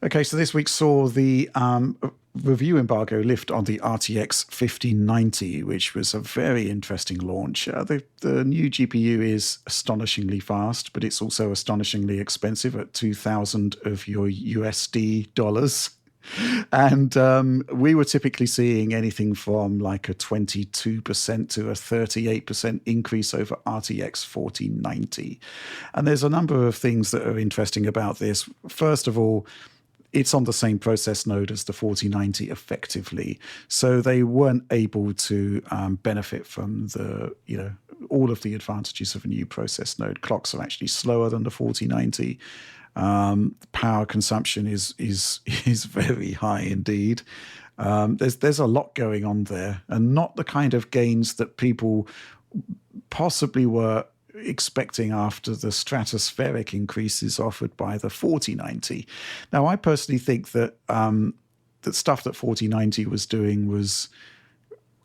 Okay, so this week saw the review embargo lift on the RTX 5090, which was a very interesting launch. The new GPU is astonishingly fast, but it's also astonishingly expensive at 2,000 of your USD dollars. And we were typically seeing anything from like a 22% to a 38% increase over RTX 4090. And there's a number of things that are interesting about this. First of all, it's on the same process node as the 4090 effectively. So they weren't able to benefit from all of the advantages of a new process node. Clocks are actually slower than the 4090. Power consumption is very high indeed. There's a lot going on there, and not the kind of gains that people possibly were expecting after the stratospheric increases offered by the 4090. Now, I personally think that the stuff that 4090 was doing was,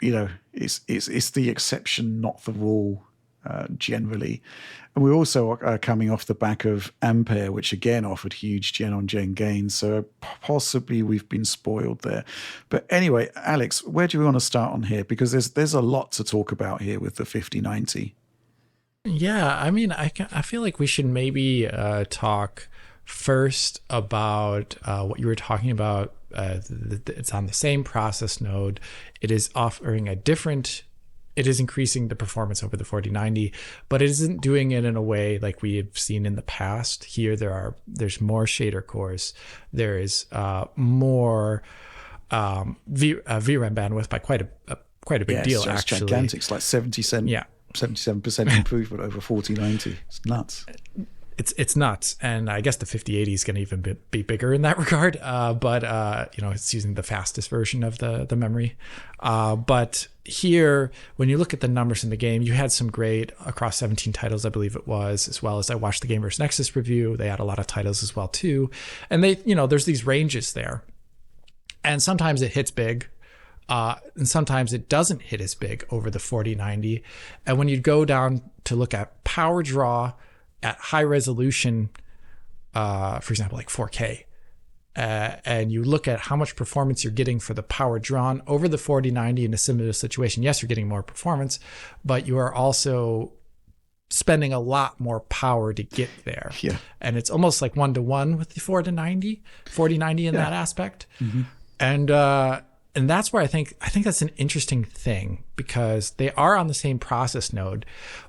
it's the exception, not the rule. Generally. And we're also coming off the back of Ampere, which again offered huge gen-on-gen gains. So possibly we've been spoiled there. But anyway, Alex, where do we want to start on here? Because there's a lot to talk about here with the 5090. Yeah, I mean, I feel like we should maybe talk first about what you were talking about. It's on the same process node. It is offering it is increasing the performance over the 4090, but it isn't doing it in a way like we have seen in the past. Here, there's more shader cores. There is more VRAM bandwidth by quite a big deal. It's actually, gigantic. It's like 77% improvement over 4090. It's nuts. It's nuts, and I guess the 5080 is going to even be bigger in that regard. But it's using the fastest version of the memory. But here, when you look at the numbers in the game, you had some great across 17 titles, I believe it was, as well as I watched the Gamers Nexus review. They had a lot of titles as well too, and there's these ranges there, and sometimes it hits big. And sometimes it doesn't hit as big over the 4090. And when you go down to look at power draw at high resolution, for example, like 4K, and you look at how much performance you're getting for the power drawn over the 4090 in a similar situation, yes, you're getting more performance, but you are also spending a lot more power to get there. Yeah. And it's almost like 1-to-1 with the 4090 in that aspect. Mm-hmm. And that's where I think that's an interesting thing, because they are on the same process node,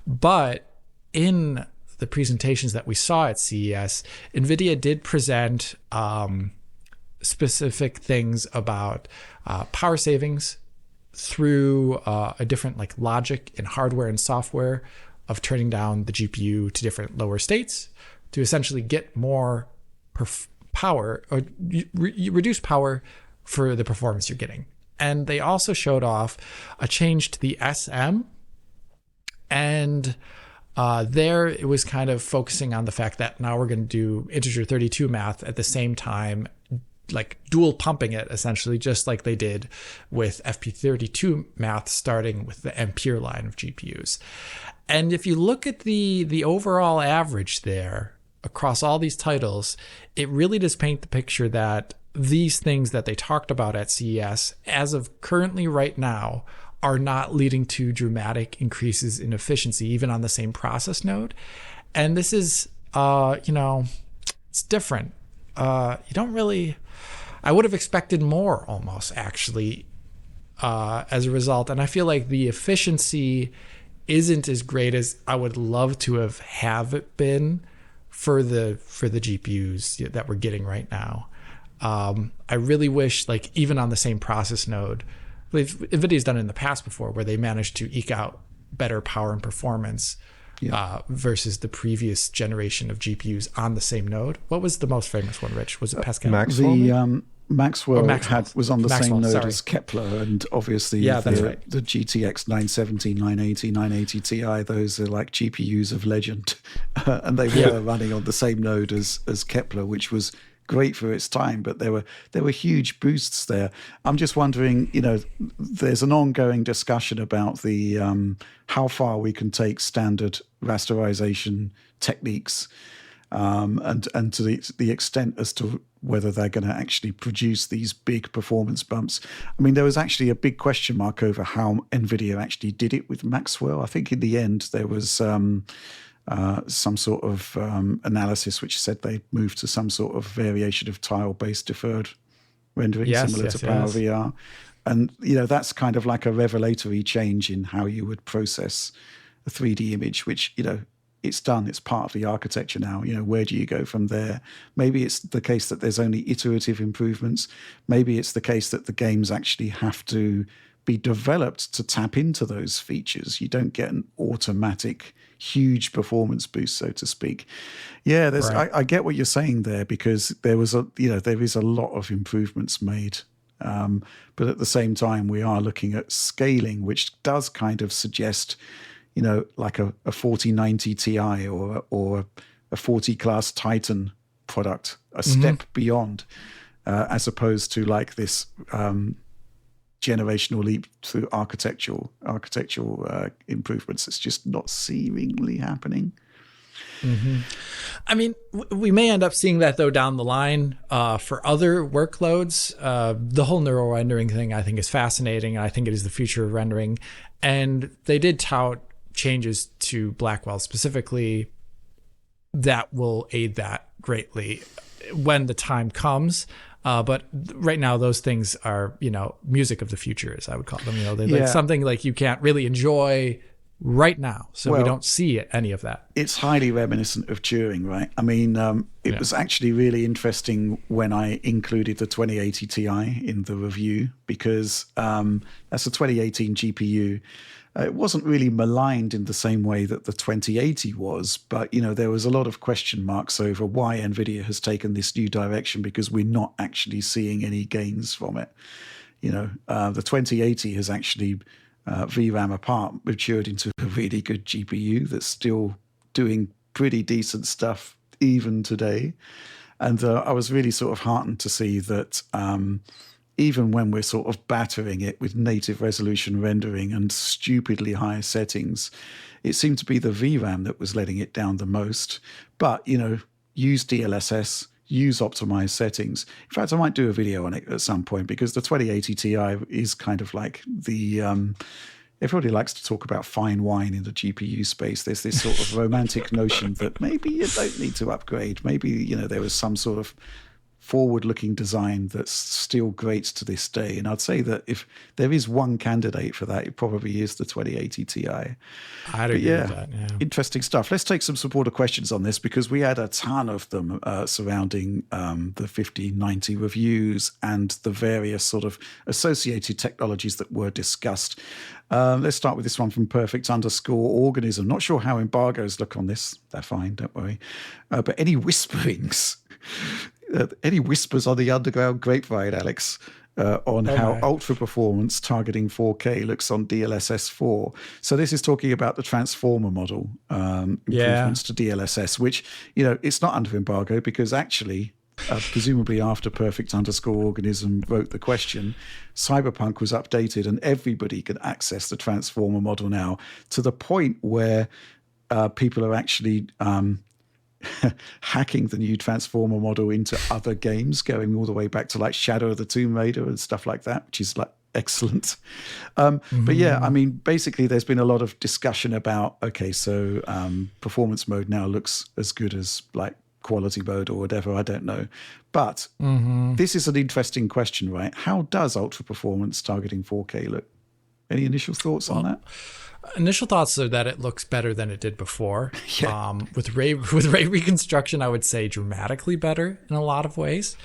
but in the presentations that we saw at CES, NVIDIA did present specific things about power savings through a different logic in hardware and software of turning down the GPU to different lower states to essentially get more power or reduce power for the performance you're getting. And they also showed off a change to the SM, and there it was kind of focusing on the fact that now we're going to do integer 32 math at the same time, like dual pumping it essentially, just like they did with FP32 math, starting with the Ampere line of GPUs. And if you look at the overall average there across all these titles, it really does paint the picture that these things that they talked about at CES, as of currently right now, are not leading to dramatic increases in efficiency, even on the same process node. And this is, it's different. I would have expected more almost, actually, as a result. And I feel like the efficiency isn't as great as I would love to have it been for the GPUs that we're getting right now. I really wish, even on the same process node, NVIDIA's done it in the past before, where they managed to eke out better power and performance versus the previous generation of GPUs on the same node. What was the most famous one, Rich? Was it Pascal? Maxwell was on the same node as Kepler, and obviously the GTX 970, 980, 980 Ti, those are like GPUs of legend. And they were running on the same node as Kepler, which was great for its time, but there were huge boosts there. I'm just wondering, there's an ongoing discussion about the how far we can take standard rasterization techniques. and to the extent as to whether they're going to actually produce these big performance bumps. I mean, there was actually a big question mark over how NVIDIA actually did it with Maxwell. I think in the end there was some sort of analysis which said they moved to some sort of variation of tile-based deferred rendering, similar to Power VR. And, that's kind of like a revelatory change in how you would process a 3D image, which, it's done. It's part of the architecture now. Where do you go from there? Maybe it's the case that there's only iterative improvements. Maybe it's the case that the games actually have to be developed to tap into those features. You don't get an automatic huge performance boost, so to speak. Yeah, right. I get what you're saying there, because there is a lot of improvements made. But at the same time, we are looking at scaling, which does kind of suggest, like a 4090 Ti or a 40 class Titan product, a step beyond, as opposed to like this generational leap through architectural improvements. It's just not seemingly happening. I mean, we may end up seeing that though down the line for other workloads. The whole neural rendering thing I think is fascinating. I think it is the future of rendering, and they did tout changes to Blackwell specifically that will aid that greatly when the time comes. But right now, those things are, music of the future, as I would call them. They're like something like you can't really enjoy right now. So we don't see any of that. It's highly reminiscent of Turing, right? I mean, it was actually really interesting when I included the 2080 Ti in the review, because that's a 2018 GPU. It wasn't really maligned in the same way that the 2080 was, but there was a lot of question marks over why NVIDIA has taken this new direction, because we're not actually seeing any gains from it. The 2080 has actually VRAM apart matured into a really good GPU that's still doing pretty decent stuff even today. And I was really sort of heartened to see that even when we're sort of battering it with native resolution rendering and stupidly high settings, it seemed to be the VRAM that was letting it down the most. But, use DLSS, use optimized settings. In fact, I might do a video on it at some point, because the 2080 Ti is kind of like the... everybody likes to talk about fine wine in the GPU space. There's this sort of romantic notion that maybe you don't need to upgrade. Maybe, there was some sort of forward-looking design that's still great to this day. And I'd say that if there is one candidate for that, it probably is the 2080 Ti. I'd agree with that, yeah. Interesting stuff. Let's take some supporter questions on this, because we had a ton of them surrounding the 5090 reviews and the various sort of associated technologies that were discussed. Let's start with this one from Perfect_Organism. Not sure how embargoes look on this. They're fine, don't worry. But any whisperings... any whispers on the underground grapevine, Alex, on how ultra performance targeting 4K looks on DLSS 4? So this is talking about the transformer model improvements to DLSS, which, it's not under embargo, because actually, presumably after Perfect_Organism wrote the question, Cyberpunk was updated and everybody can access the transformer model now, to the point where people are actually... hacking the new transformer model into other games, going all the way back to like Shadow of the Tomb Raider and stuff like that, which is like excellent. But yeah, I mean, basically there's been a lot of discussion about, okay, so performance mode now looks as good as like quality mode or whatever, I don't know. But this is an interesting question, right? How does ultra performance targeting 4K look? Any initial thoughts on that? Initial thoughts are that it looks better than it did before. With ray reconstruction, I would say dramatically better in a lot of ways.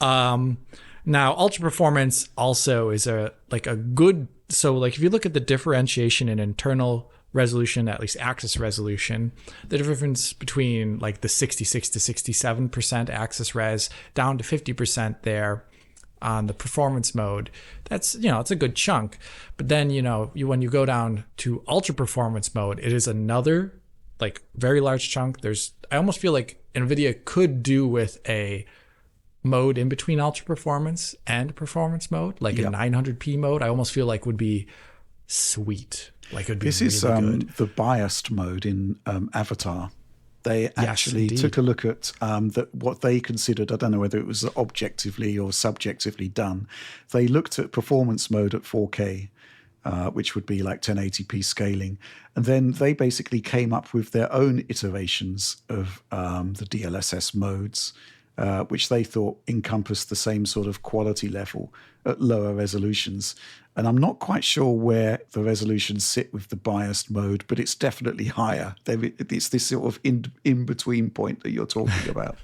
Now, ultra performance also is a good. So, like if you look at the differentiation in internal resolution, at least axis resolution, the difference between like the 66 to 67% axis res down to 50% there on the performance mode, that's, it's a good chunk. But then, when you go down to ultra performance mode, it is another like very large chunk. I almost feel like NVIDIA could do with a mode in between ultra performance and performance mode, like a 900p mode. I almost feel like would be sweet. Like it would be this really is good. The biased mode in Avatar. They actually indeed. took a look at what they considered, I don't know whether it was objectively or subjectively done. They looked at performance mode at 4K, which would be like 1080p scaling. And then they basically came up with their own iterations of the DLSS modes, which they thought encompassed the same sort of quality level at lower resolutions. And I'm not quite sure where the resolutions sit with the biased mode, but it's definitely higher. It's this sort of in-between point that you're talking about.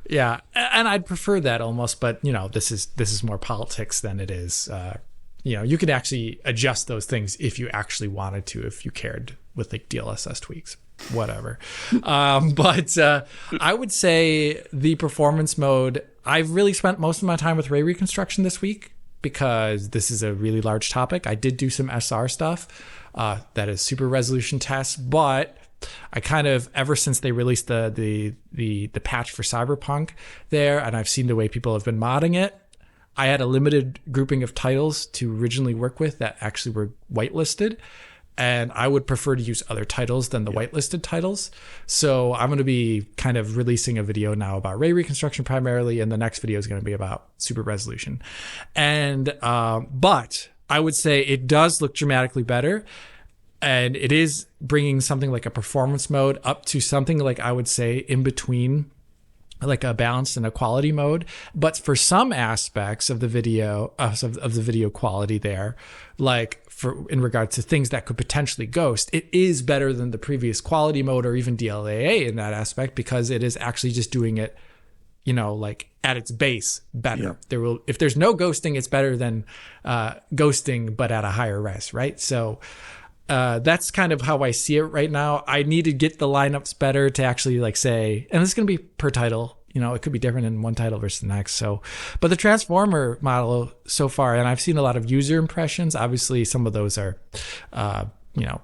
Yeah, and I'd prefer that almost, but this is more politics than it is. You could actually adjust those things if you actually wanted to, if you cared, with like DLSS tweaks, whatever. But I would say the performance mode, I've really spent most of my time with ray reconstruction this week because this is a really large topic. I did do some SR stuff, that is super resolution tests, but I kind of, ever since they released the patch for Cyberpunk there, and I've seen the way people have been modding it, I had a limited grouping of titles to originally work with that actually were whitelisted, and I would prefer to use other titles than the whitelisted titles. So I'm going to be kind of releasing a video now about ray reconstruction primarily, and the next video is going to be about super resolution. And but I would say it does look dramatically better, and it is bringing something like a performance mode up to something like, I would say, in between like a balanced and a quality mode. But for some aspects of the video, of the video quality there, like in regard to things that could potentially ghost, it is better than the previous quality mode or even DLAA in that aspect, because it is actually just doing it, like at its base better. Yeah. If there's no ghosting, it's better than ghosting, but at a higher res, right? So that's kind of how I see it right now. I need to get the lineups better to actually like say, and this is going to be per title, it could be different in one title versus the next. So, but the transformer model so far, and I've seen a lot of user impressions. Obviously, some of those are,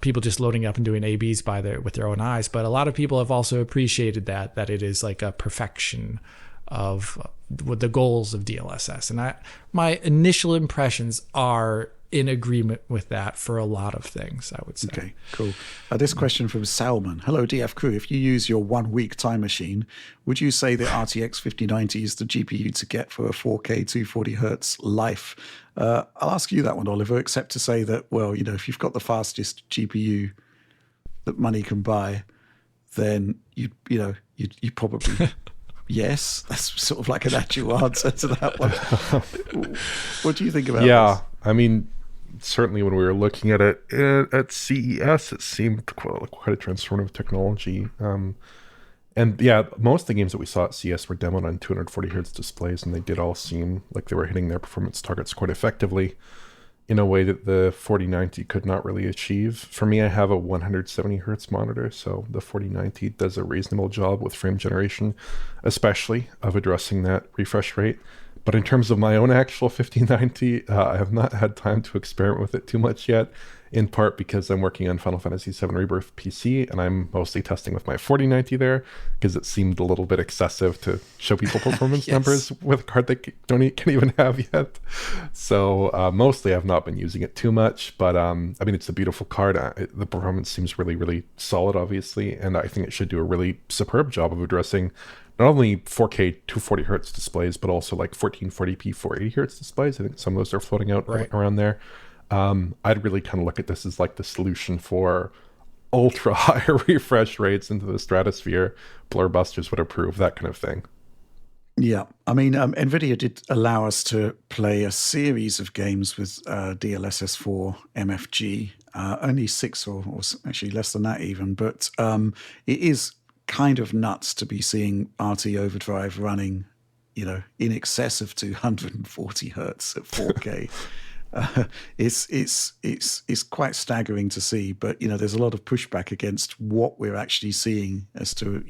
people just loading up and doing ABs with their own eyes. But a lot of people have also appreciated that it is like a perfection of with the goals of DLSS. And my initial impressions are in agreement with that for a lot of things, I would say. Okay, cool. This question from Salman. Hello, DF crew. If you use your 1 week time machine, would you say the RTX 5090 is the GPU to get for a 4K 240 hertz life? I'll ask you that one, Oliver, except to say that, well, if you've got the fastest GPU that money can buy, then you probably... Yes, that's sort of like an actual answer to that one. What do you think about this? Yeah, I mean, certainly when we were looking at it at CES, it seemed quite a transformative technology. And yeah, most of the games that we saw at CES were demoed on 240 hertz displays, and they did all seem like they were hitting their performance targets quite effectively in a way that the 4090 could not really achieve. For me, I have a 170 hertz monitor, so the 4090 does a reasonable job with frame generation, especially of addressing that refresh rate. But in terms of my own actual 5090, I have not had time to experiment with it too much yet, in part because I'm working on Final Fantasy VII Rebirth PC, and I'm mostly testing with my 4090 there, because it seemed a little bit excessive to show people performance numbers with a card they can't even have yet. So mostly I've not been using it too much, but I mean, it's a beautiful card. The performance seems really, really solid, obviously, and I think it should do a really superb job of addressing not only 4K 240 hertz displays, but also like 1440p 480 hertz displays. I think some of those are floating out around there. I'd really kind of look at this as like the solution for ultra high refresh rates into the stratosphere. Blurbusters would approve, that kind of thing. Yeah, I mean, NVIDIA did allow us to play a series of games with DLSS 4 MFG, only 6 or actually less than that even, but it is kind of nuts to be seeing RT Overdrive running, in excess of 240 hertz at 4K. It's quite staggering to see, but there's a lot of pushback against what we're actually seeing as to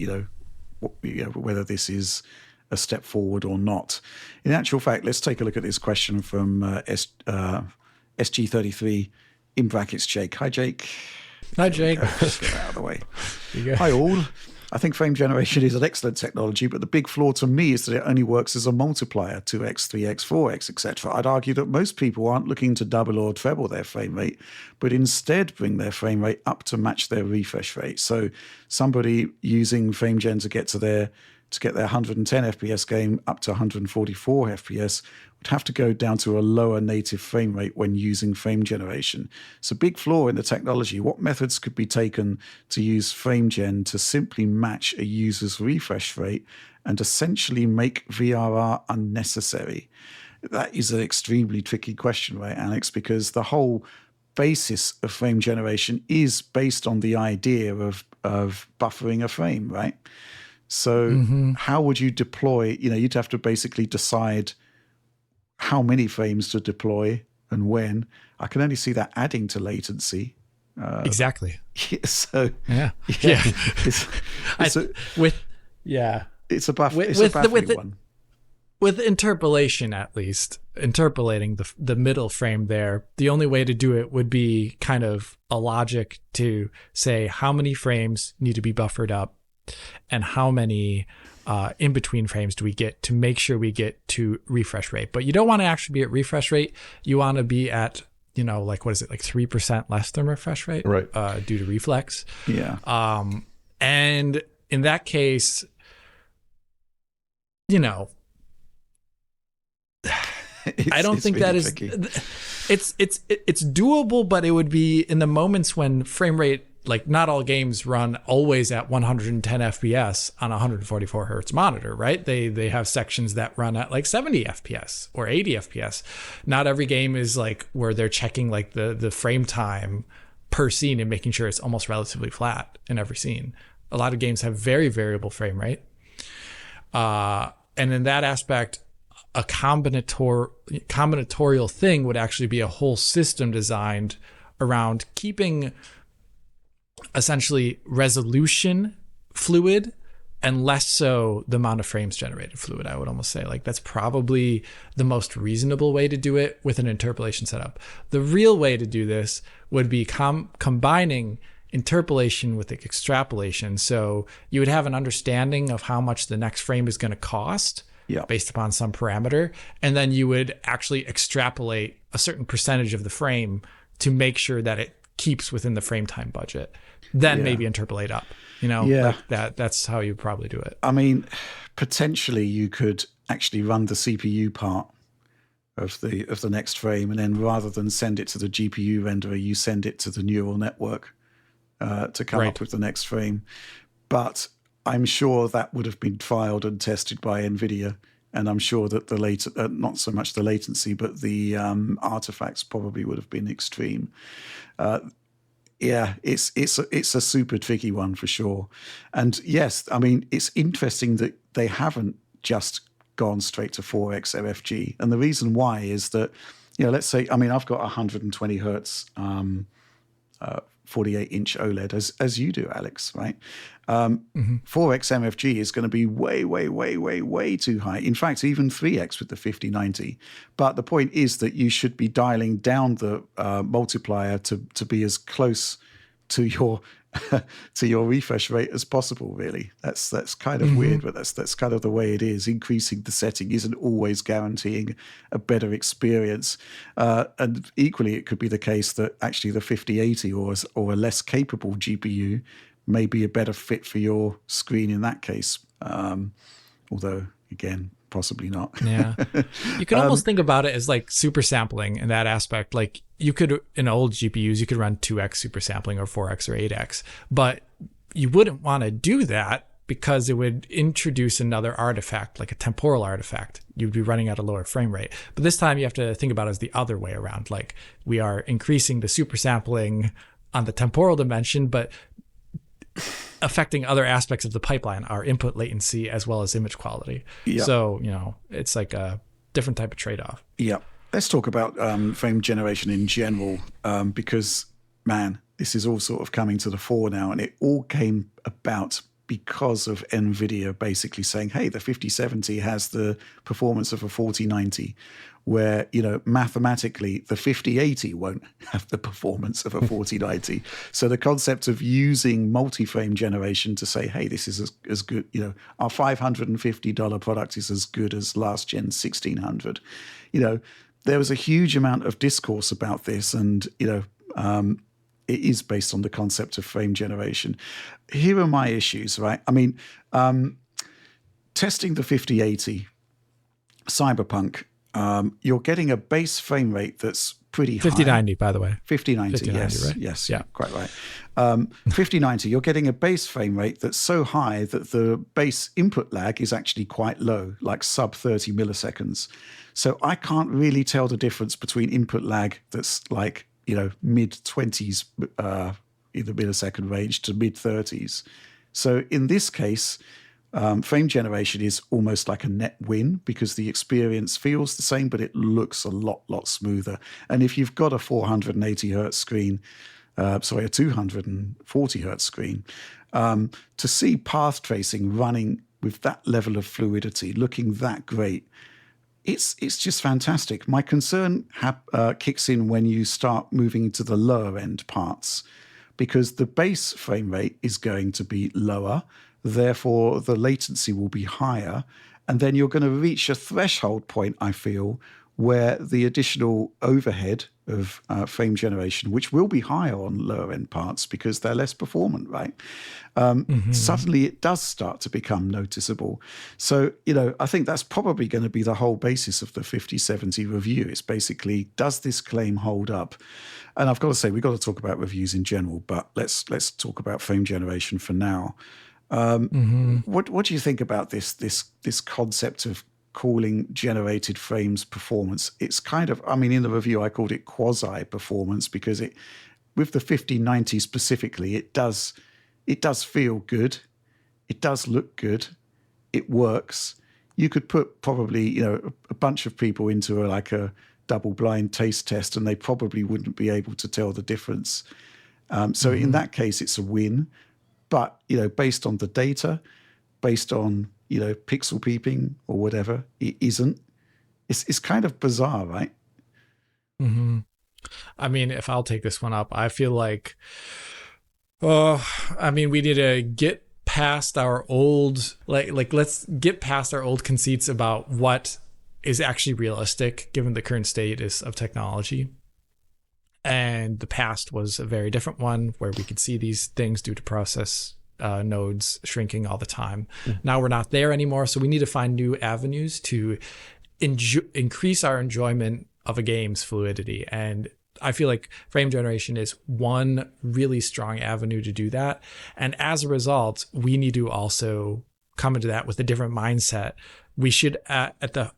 whether this is a step forward or not. In actual fact, let's take a look at this question from SG33 in brackets Jake. Hi, Jake. Hi, Jake. Let's get that out of the way. You go. Hi, all. I think frame generation is an excellent technology, but the big flaw to me is that it only works as a multiplier, 2x, 3x, 4x, etc. I'd argue that most people aren't looking to double or treble their frame rate, but instead bring their frame rate up to match their refresh rate. So somebody using frame gen to get their 110 FPS game up to 144 FPS would have to go down to a lower native frame rate when using frame generation. It's a big flaw in the technology. What methods could be taken to use frame gen to simply match a user's refresh rate and essentially make VRR unnecessary? That is an extremely tricky question, right, Alex? Because the whole basis of frame generation is based on the idea of buffering a frame, right? So how would you deploy? You'd have to basically decide how many frames to deploy and when. I can only see that adding to latency. Exactly. So yeah. it's a buffering one. With interpolation, at least, interpolating the middle frame there, the only way to do it would be kind of a logic to say how many frames need to be buffered up and how many in between frames do we get to make sure we get to refresh rate. But you don't want to actually be at refresh rate. You want to be at, like, what is it, like 3% less than refresh rate, right? Due to reflex. Yeah. And in that case, I don't think that is tricky. It's doable, but it would be in the moments when frame rate, like, not all games run always at 110 FPS on a 144 hertz monitor, right? They have sections that run at like 70 FPS or 80 FPS. Not every game is like where they're checking like the frame time per scene and making sure it's almost relatively flat in every scene. A lot of games have very variable frame rate. And in that aspect, a combinatorial thing would actually be a whole system designed around keeping essentially resolution fluid and less so the amount of frames generated fluid. I would almost say, like, that's probably the most reasonable way to do it with an interpolation setup. The real way to do this would be combining interpolation with extrapolation. So you would have an understanding of how much the next frame is going to cost based upon some parameter, and then you would actually extrapolate a certain percentage of the frame to make sure that it keeps within the frame time budget. Then maybe interpolate up, like that's how you probably do it. I mean, potentially you could actually run the CPU part of the next frame, and then rather than send it to the GPU renderer, you send it to the neural network to come up with the next frame. But I'm sure that would have been trialed and tested by NVIDIA, and I'm sure that the not so much the latency, but the artifacts probably would have been extreme. It's a super tricky one for sure. And yes, I mean, it's interesting that they haven't just gone straight to 4x MFG. And the reason why is that, let's say, I mean, I've got 120 hertz 48-inch OLED, as you do, Alex, right? 4x MFG is going to be way, way, way, way, way too high. In fact, even 3x with the 5090. But the point is that you should be dialing down the multiplier to be as close to your to your refresh rate as possible. Really, that's kind of weird, but that's kind of the way it is. Increasing the setting isn't always guaranteeing a better experience, and equally, it could be the case that actually the 5080 or a less capable GPU may be a better fit for your screen in that case. Although, again, possibly not. Yeah. You can almost think about it as like super sampling in that aspect. Like, you could, in old GPUs, you could run 2x super sampling or 4x or 8x, but you wouldn't want to do that because it would introduce another artifact, like a temporal artifact. You'd be running at a lower frame rate. But this time you have to think about it as the other way around. Like, we are increasing the super sampling on the temporal dimension, but affecting other aspects of the pipeline, our input latency as well as image quality. Yep. So, it's like a different type of trade-off. Yeah. Let's talk about frame generation in general, because, man, this is all sort of coming to the fore now, and it all came about because of NVIDIA basically saying, hey, the 5070 has the performance of a 4090, where, mathematically the 5080 won't have the performance of a 4090. So the concept of using multi-frame generation to say, hey, this is as good, our $550 product is as good as last gen 1600. There was a huge amount of discourse about this, and, it is based on the concept of frame generation. Here are my issues, right? I mean, testing the 5080 Cyberpunk, you're getting a base frame rate that's pretty high. 5090, by the way. 5090, 5090, yes. right? Yes, Yeah. quite right. 5090, you're getting a base frame rate that's so high that the base input lag is actually quite low, like sub 30 milliseconds. So I can't really tell the difference between input lag that's like, mid 20s in the millisecond range to mid 30s. So in this case, frame generation is almost like a net win because the experience feels the same, but it looks a lot smoother. And if you've got a 480 hertz screen, a 240 hertz screen, to see path tracing running with that level of fluidity, looking that great, it's just fantastic. My concern kicks in when you start moving into the lower end parts, because the base frame rate is going to be lower. Therefore, the latency will be higher. And then you're going to reach a threshold point, I feel, where the additional overhead of frame generation, which will be higher on lower end parts because they're less performant, right? Suddenly it does start to become noticeable. So, I think that's probably going to be the whole basis of the 5070 review. It's basically, does this claim hold up? And I've got to say, we've got to talk about reviews in general, but let's talk about frame generation for now. What do you think about this concept of calling generated frames performance? It's kind of, in the review I called it quasi performance because with the 5090 specifically, it does feel good, it does look good, it works. You could put probably a bunch of people into a double-blind taste test, and they probably wouldn't be able to tell the difference. So in that case, it's a win. But, based on the data, based on, pixel peeping or whatever, it isn't. It's kind of bizarre, right? Mm-hmm. If I'll take this one up, I feel like, we need to get past our old, let's get past our old conceits about what is actually realistic given the current status of technology. And the past was a very different one where we could see these things due to process nodes shrinking all the time. Now we're not there anymore. So we need to find new avenues to increase our enjoyment of a game's fluidity. And I feel like frame generation is one really strong avenue to do that. And as a result, we need to also come into that with a different mindset. We should at the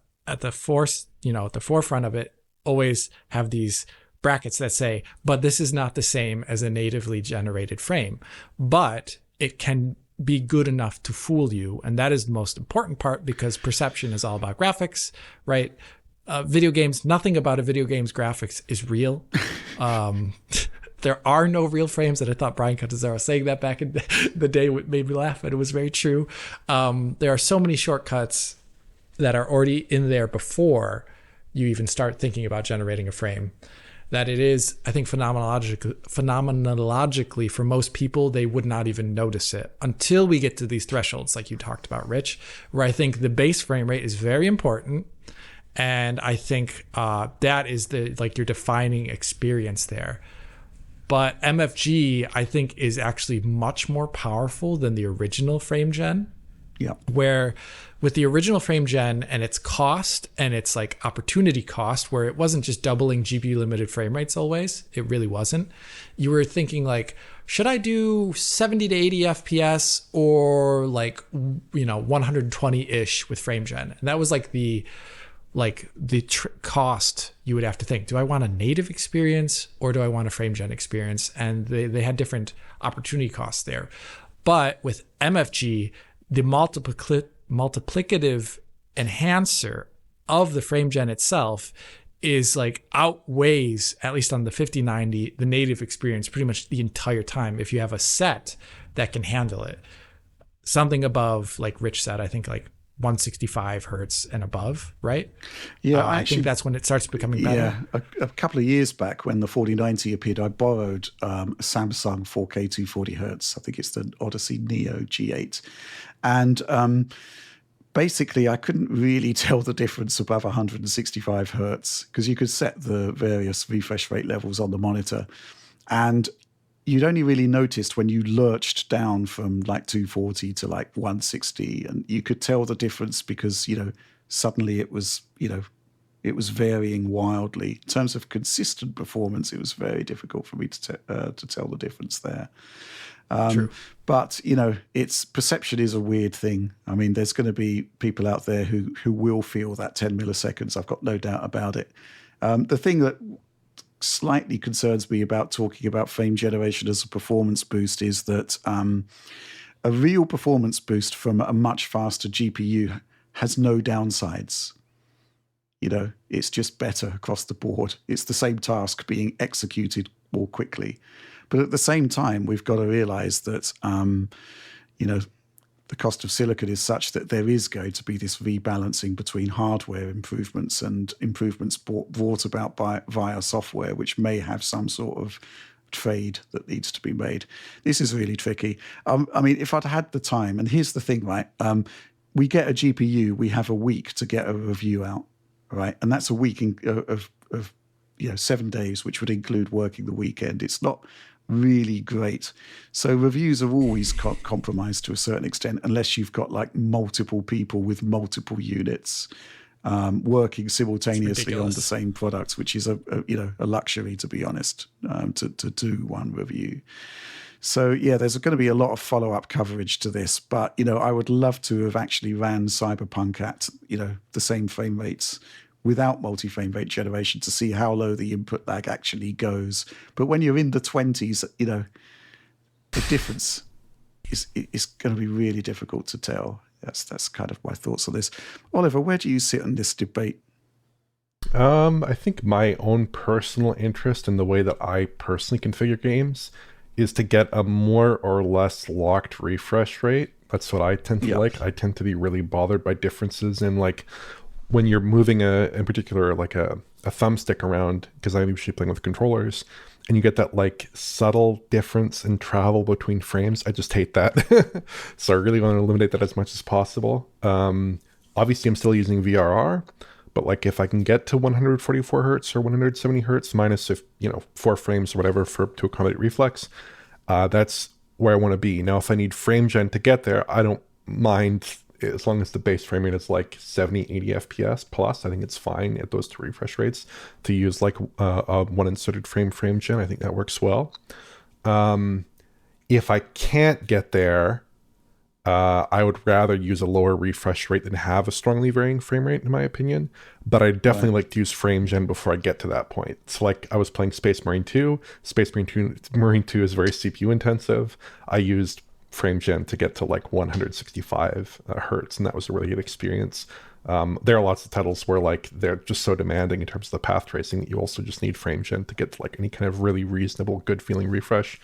forefront of it always have these brackets that say, but this is not the same as a natively generated frame, but it can be good enough to fool you. And that is the most important part because perception is all about graphics, right? Video games, nothing about a video game's graphics is real. There are no real frames, and I thought Brian Cantazaro was saying that back in the day made me laugh, and it was very true. There are so many shortcuts that are already in there before you even start thinking about generating a frame, that it is, I think, phenomenologically for most people, they would not even notice it until we get to these thresholds like you talked about, Rich, where I think the base frame rate is very important. And I think that is your defining experience there. But MFG, I think, is actually much more powerful than the original frame gen. Yeah. Where with the original frame gen and its cost and its opportunity cost, where it wasn't just doubling GPU limited frame rates always, it really wasn't. You were thinking should I do 70 to 80 FPS or 120-ish with frame gen? And that was the cost you would have to think. Do I want a native experience or do I want a frame gen experience? And they had different opportunity costs there. But with MFG, the multiplicative enhancer of the frame gen itself is outweighs, at least on the 5090, the native experience pretty much the entire time if you have a set that can handle it. something above, like Rich said, I think like 165 hertz and above, right? Yeah, I think that's when it starts becoming better. Yeah, a couple of years back when the 4090 appeared, I borrowed a Samsung 4K 240 hertz. I think it's the Odyssey Neo G8. And basically, I couldn't really tell the difference above 165 hertz because you could set the various refresh rate levels on the monitor. And you'd only really noticed when you lurched down from like 240 to like 160, and you could tell the difference because, suddenly it was varying wildly. In terms of consistent performance, it was very difficult for me to tell the difference there. True. But, it's perception is a weird thing. I mean, there's going to be people out there who will feel that 10 milliseconds. I've got no doubt about it. The thing that slightly concerns me about talking about frame generation as a performance boost is that a real performance boost from a much faster GPU has no downsides. It's just better across the board. It's the same task being executed more quickly. But at the same time, we've got to realize that, the cost of silicon is such that there is going to be this rebalancing between hardware improvements and improvements brought about via software, which may have some sort of trade that needs to be made. This is really tricky. I mean, if I'd had the time, and here's the thing, right? We get a GPU, we have a week to get a review out, right? And that's a week of 7 days, which would include working the weekend. It's not really great. So reviews are always compromised to a certain extent, unless you've got like multiple people with multiple units working simultaneously on the same product, which is a luxury, to be honest, to do one review. So yeah, there's going to be a lot of follow-up coverage to this, but I would love to have actually ran Cyberpunk at the same frame rates without multi-frame rate generation to see how low the input lag actually goes. But when you're in the 20s, the difference is going to be really difficult to tell. That's kind of my thoughts on this. Oliver, where do you sit on this debate? I think my own personal interest in the way that I personally configure games is to get a more or less locked refresh rate. That's what I tend to like. I tend to be really bothered by differences in like when you're moving in particular like a thumbstick around, because I'm usually playing with controllers, and you get that like subtle difference in travel between frames. I just hate that. So I really want to eliminate that as much as possible. Obviously I'm still using VRR, but like if I can get to 144 hertz or 170 hertz minus 4 frames or whatever to accommodate reflex, that's where I want to be. Now if I need frame gen to get there, I don't mind as long as the base frame rate is like 70, 80 FPS plus. I think it's fine at those 2 refresh rates to use like a one inserted frame gen. I think that works well. If I can't get there, I would rather use a lower refresh rate than have a strongly varying frame rate, in my opinion. But I definitely like to use frame gen before I get to that point. So like I was playing Space Marine 2. Space Marine 2 is very CPU intensive. I used frame gen to get to like 165 hertz, and that was a really good experience. There are lots of titles where like they're just so demanding in terms of the path tracing that you also just need frame gen to get to like any kind of really reasonable, good feeling refresh.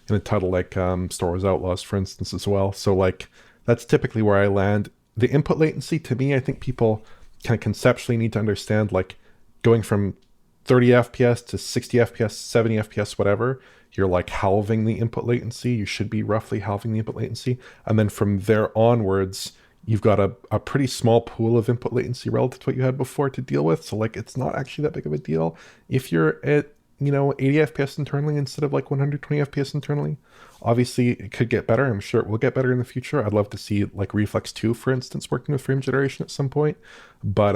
In a title like Star Wars Outlaws, for instance, as well. So like that's typically where I land. The input latency, to me, I think people kind of conceptually need to understand, like going from 30 FPS to 60 FPS, 70 FPS, whatever, you're like halving the input latency. You should be roughly halving the input latency. And then from there onwards, you've got a pretty small pool of input latency relative to what you had before to deal with. So like it's not actually that big of a deal if you're at 80 FPS internally instead of like 120 FPS internally. Obviously it could get better. I'm sure it will get better in the future. I'd love to see like Reflex 2, for instance, working with frame generation at some point. But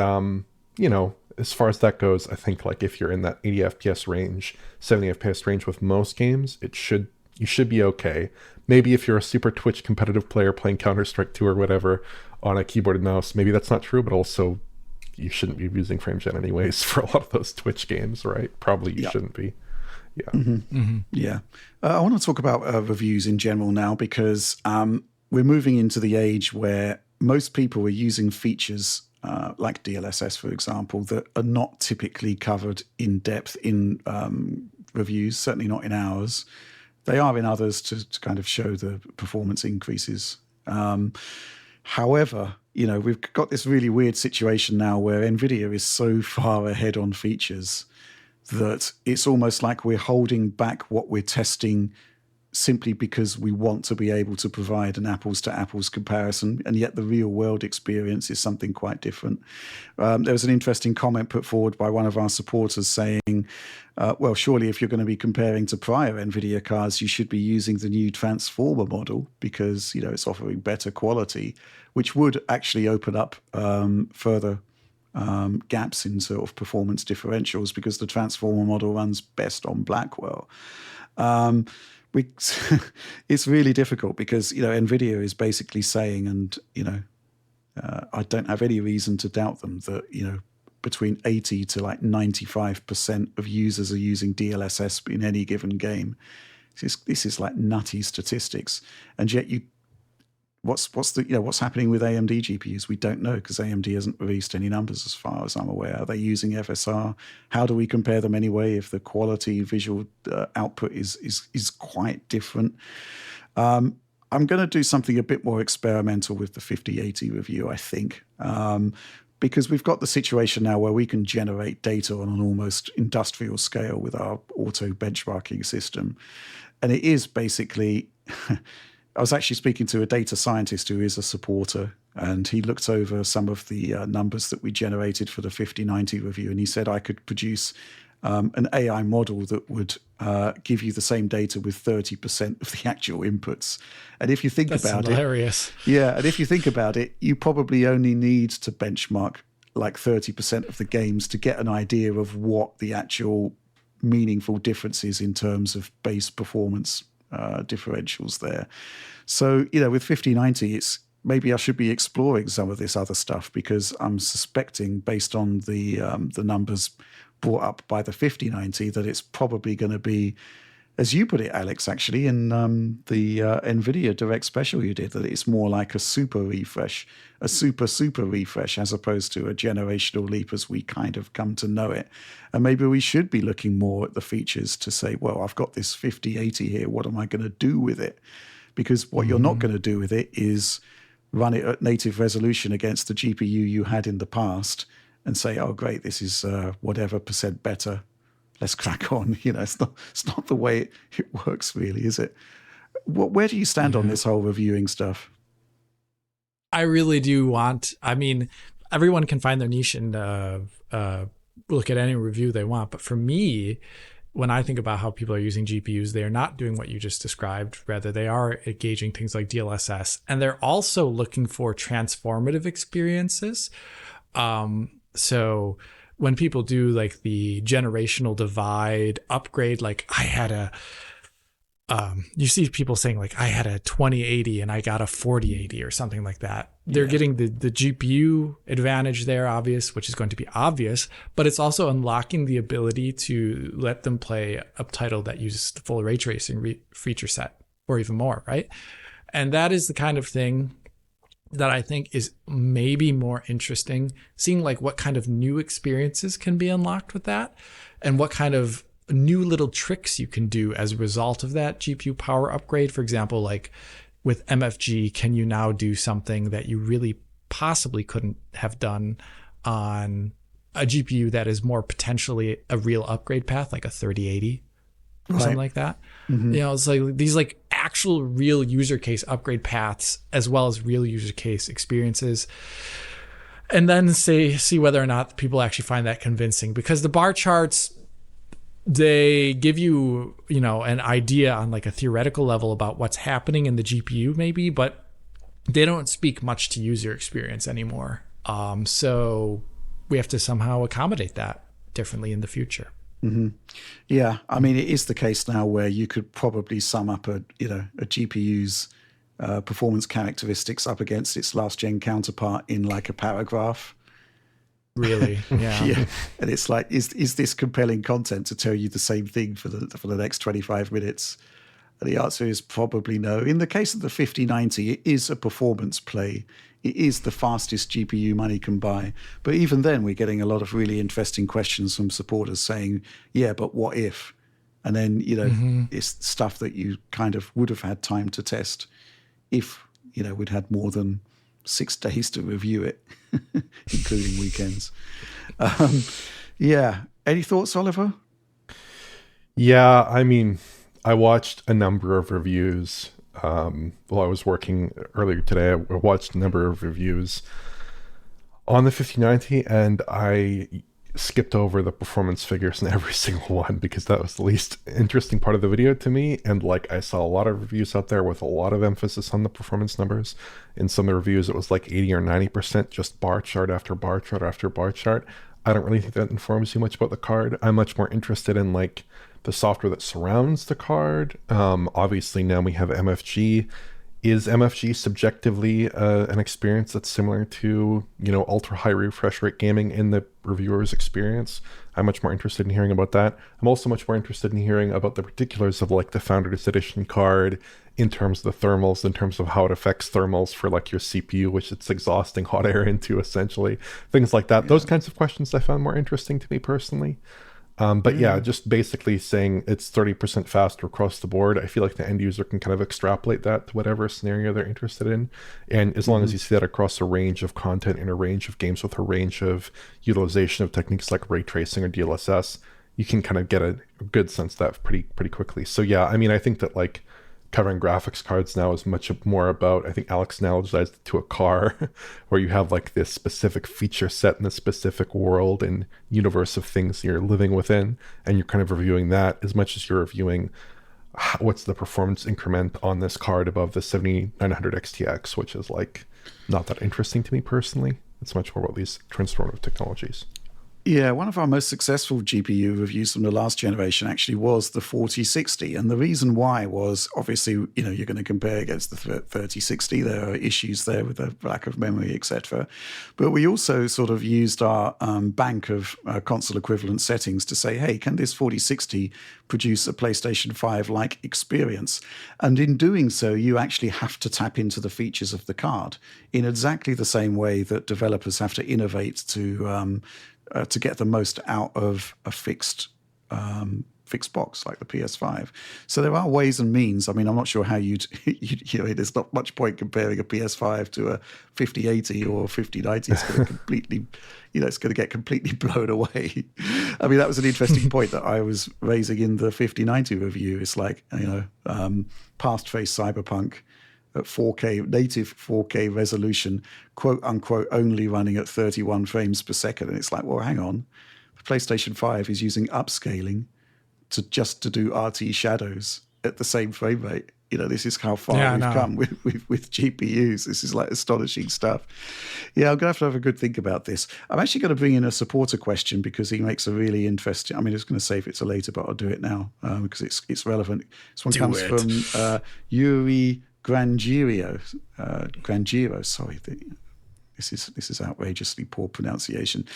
as far as that goes, I think like if you're in that 80 FPS range, 70 FPS range with most games, you should be okay. Maybe if you're a super Twitch competitive player playing Counter-Strike 2 or whatever on a keyboard and mouse, maybe that's not true, but also you shouldn't be using frame gen anyways for a lot of those Twitch games, right? Probably you shouldn't be. Yeah. Mm-hmm. Mm-hmm. Yeah. I want to talk about reviews in general now, because we're moving into the age where most people are using features like DLSS, for example, that are not typically covered in depth in reviews, certainly not in ours. They are in others to kind of show the performance increases However, we've got this really weird situation now where NVIDIA is so far ahead on features that it's almost like we're holding back what we're testing simply because we want to be able to provide an apples-to-apples comparison, and yet the real-world experience is something quite different. There was an interesting comment put forward by one of our supporters saying, well, surely if you're going to be comparing to prior NVIDIA cards, you should be using the new transformer model because, it's offering better quality, which would actually open up further gaps in sort of performance differentials because the transformer model runs best on Blackwell. It's really difficult because NVIDIA is basically saying, and I don't have any reason to doubt them, that between 80 to like 95% of users are using DLSS in any given game. This is like nutty statistics, and yet what's happening with AMD GPUs? We don't know because AMD hasn't released any numbers as far as I'm aware. Are they using FSR? How do we compare them anyway if the quality visual output is quite different? I'm going to do something a bit more experimental with the 5080 review, I think, because we've got the situation now where we can generate data on an almost industrial scale with our auto benchmarking system. And it is basically... I was actually speaking to a data scientist who is a supporter, and he looked over some of the numbers that we generated for the 5090 review, and he said I could produce an AI model that would give you the same data with 30% of the actual inputs. And if you think about hilarious. And if you think about it, you probably only need to benchmark like 30% of the games to get an idea of what the actual meaningful difference is in terms of base performance differentials there. So, with 5090, it's maybe I should be exploring some of this other stuff because I'm suspecting, based on the numbers brought up by the 5090, that it's probably going to be, as you put it, Alex, actually, in the NVIDIA Direct Special you did, that it's more like a super refresh, a super refresh, as opposed to a generational leap as we kind of come to know it. And maybe we should be looking more at the features to say, well, I've got this 5080 here. What am I going to do with it? Because what you're not going to do with it is run it at native resolution against the GPU you had in the past and say, oh, great, this is whatever % better. Let's crack on. It's not the way it works, really, is it? Where do you stand on this whole reviewing stuff? I really do want. I mean, everyone can find their niche and look at any review they want. But for me, when I think about how people are using GPUs, they are not doing what you just described. Rather, they are engaging things like DLSS, and they're also looking for transformative experiences. So when people do like the generational divide upgrade, like I had a, you see people saying like I had a 2080 and I got a 4080 or something like that. They're getting the GPU advantage there, obvious, which is going to be obvious, but it's also unlocking the ability to let them play a title that uses the full ray tracing feature set or even more, right? And that is the kind of thing that I think is maybe more interesting, seeing like what kind of new experiences can be unlocked with that and what kind of new little tricks you can do as a result of that GPU power upgrade. For example, like with MFG, can you now do something that you really possibly couldn't have done on a GPU that is more potentially a real upgrade path, like a 3080 or something like that? Mm-hmm. It's like these like actual real user case upgrade paths as well as real user case experiences, and then see whether or not people actually find that convincing, because the bar charts, they give you an idea on like a theoretical level about what's happening in the GPU maybe, but they don't speak much to user experience anymore. So we have to somehow accommodate that differently in the future. Mm-hmm. Yeah, I mean, it is the case now where you could probably sum up a GPU's performance characteristics up against its last gen counterpart in like a paragraph. Really? Yeah. Yeah. And it's like, is this compelling content to tell you the same thing for the next 25 minutes? And the answer is probably no. In the case of the 5090, it is a performance play. It is the fastest GPU money can buy. But even then, we're getting a lot of really interesting questions from supporters saying, yeah, but what if? And then, it's stuff that you kind of would have had time to test if we'd had more than 6 days to review it, including weekends. Yeah. Any thoughts, Oliver? Yeah, I mean, I watched a number of reviews while I was working earlier today. I watched a number of reviews on the 5090, and I skipped over the performance figures in every single one because that was the least interesting part of the video to me. And like, I saw a lot of reviews out there with a lot of emphasis on the performance numbers. In some of the reviews, it was like 80 or 90% just bar chart after bar chart after bar chart. I don't really think that informs you much about the card. I'm much more interested in like the software that surrounds the card. Obviously now we have MFG. Is MFG subjectively an experience that's similar to, ultra high refresh rate gaming in the reviewer's experience? I'm much more interested in hearing about that. I'm also much more interested in hearing about the particulars of like the Founders Edition card in terms of the thermals, in terms of how it affects thermals for like your CPU, which it's exhausting hot air into essentially, things like that. Yeah. Those kinds of questions I found more interesting to me personally. But yeah, just basically saying it's 30% faster across the board. I feel like the end user can kind of extrapolate that to whatever scenario they're interested in. And as long as you see that across a range of content in a range of games with a range of utilization of techniques like ray tracing or DLSS, you can kind of get a good sense of that pretty quickly. So yeah, I mean, I think that like covering graphics cards now is much more about, I think Alex analogized it to a car where you have like this specific feature set in a specific world and universe of things you're living within, and you're kind of reviewing that as much as you're reviewing what's the performance increment on this card above the 7900 XTX, which is like not that interesting to me personally. It's much more about these transformative technologies. Yeah, one of our most successful GPU reviews from the last generation actually was the 4060. And the reason why was obviously, you're going to compare against the 3060. There are issues there with the lack of memory, etc. But we also sort of used our bank of console equivalent settings to say, hey, can this 4060 produce a PlayStation 5-like experience? And in doing so, you actually have to tap into the features of the card in exactly the same way that developers have to innovate to get the most out of a fixed box like the PS5. So there are ways and means. I mean, I'm not sure how there's not much point comparing a PS5 to a 5080 or 5090. It's going to completely, it's going to get completely blown away. I mean, that was an interesting point that I was raising in the 5090 review. It's like, past face cyberpunk at 4K, native 4K resolution, quote unquote, only running at 31 frames per second. And it's like, well, hang on. The PlayStation 5 is using upscaling to do RT shadows at the same frame rate. This is how far we've come with GPUs. This is like astonishing stuff. Yeah, I'm going to have a good think about this. I'm actually going to bring in a supporter question because he makes a really interesting, I was going to save it to later, but I'll do it now because it's relevant. This one comes from Yuri Grangiro, sorry. This is outrageously poor pronunciation.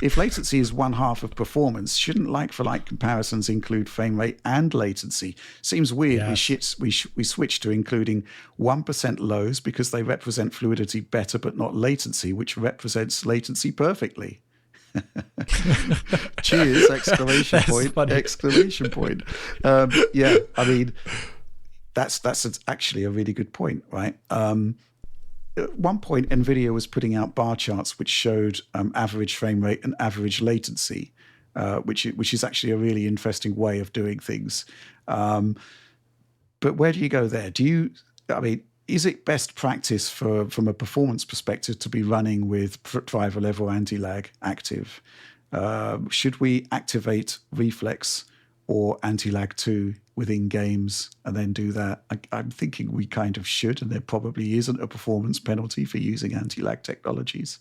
If latency is one half of performance, shouldn't like-for-like comparisons include frame rate and latency? Seems weird. Yes. We switch to including 1% lows because they represent fluidity better, but not latency, which represents latency perfectly. Cheers! Exclamation point! Funny. Exclamation point! Yeah, I mean. That's actually a really good point, right? At one point, NVIDIA was putting out bar charts which showed average frame rate and average latency, which is actually a really interesting way of doing things. But where do you go there? Is it best practice from a performance perspective to be running with driver level anti-lag active? Should we activate reflex or anti-lag 2 within games and then do that? I'm thinking we kind of should, and there probably isn't a performance penalty for using anti-lag technologies.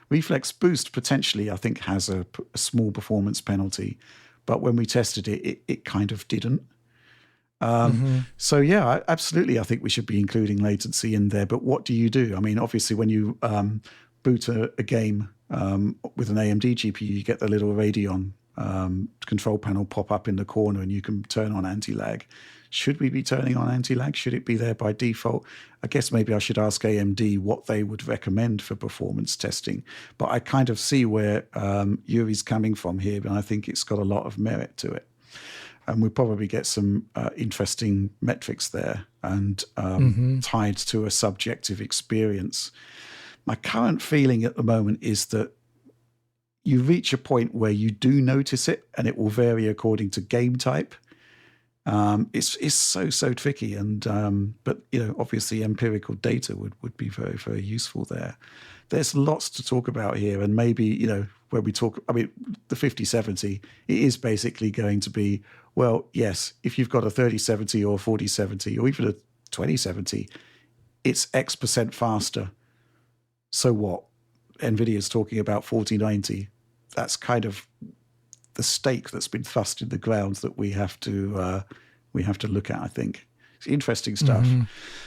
Reflex boost potentially, I think, has a small performance penalty, but when we tested it, it kind of didn't. So yeah, absolutely, I think we should be including latency in there. But what do you do? I mean, obviously, when you boot a game with an AMD GPU, you get the little Radeon control panel pop up in the corner and you can turn on anti-lag. Should we be turning on anti-lag? Should it be there by default? I guess maybe I should ask AMD what they would recommend for performance testing. But I kind of see where Yuri's coming from here, and I think it's got a lot of merit to it. And we'll probably get some interesting metrics there. and tied to a subjective experience. My current feeling at the moment is that you reach a point where you do notice it, and it will vary according to game type. It's so tricky, and but obviously empirical data would be very, very useful there. There's lots to talk about here, and maybe when we talk, I mean, the 5070, it is basically going to be, well, yes, if you've got a 3070 or 4070 or even a 2070, it's X% faster. So what? NVIDIA's talking about 4090. That's kind of the stake that's been thrust in the ground that we have to look at, I think. It's interesting stuff.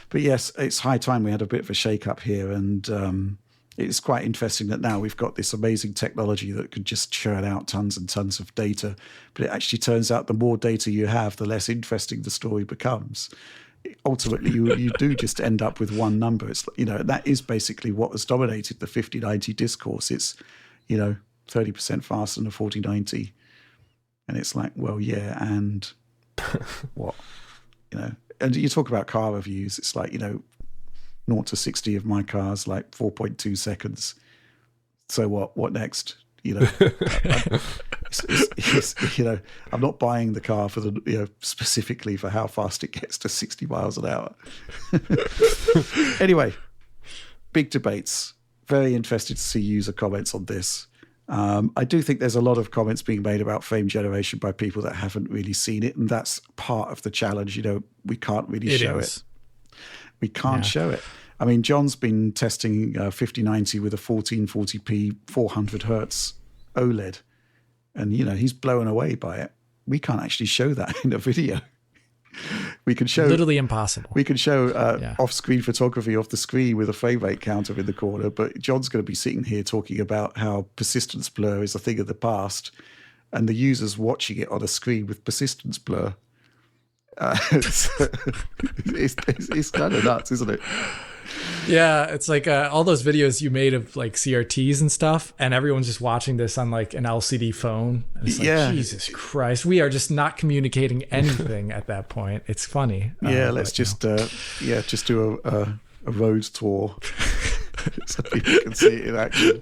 But yes, it's high time we had a bit of a shake-up here, and it's quite interesting that now we've got this amazing technology that can just churn out tons and tons of data. But it actually turns out the more data you have, the less interesting the story becomes. Ultimately, you do just end up with one number. It's that is basically what has dominated the 5090 discourse. It's 30% faster than a 4090, and it's like, well, yeah, and what? And you talk about car reviews. It's like 0 to 60 of my cars like 4.2 seconds. So what next? I'm not buying the car for the specifically for how fast it gets to 60 miles an hour. Anyway, big debates. Very interested to see user comments on this. I do think there's a lot of comments being made about frame generation by people that haven't really seen it, and that's part of the challenge. We can't really show it. We can't show it. I mean, John's been testing 5090 with a 1440p 400 hertz OLED, and he's blown away by it. We can't actually show that in a video. We can show literally impossible. We can show off-screen photography off the screen with a frame rate counter in the corner, but John's going to be sitting here talking about how persistence blur is a thing of the past, and the user's watching it on a screen with persistence blur. It's kind of nuts, isn't it? Yeah, it's like all those videos you made of like CRTs and stuff, and everyone's just watching this on like an LCD phone. And it's like, Jesus Christ, we are just not communicating anything at that point. It's funny. Let's just do a road tour so people can see it in action.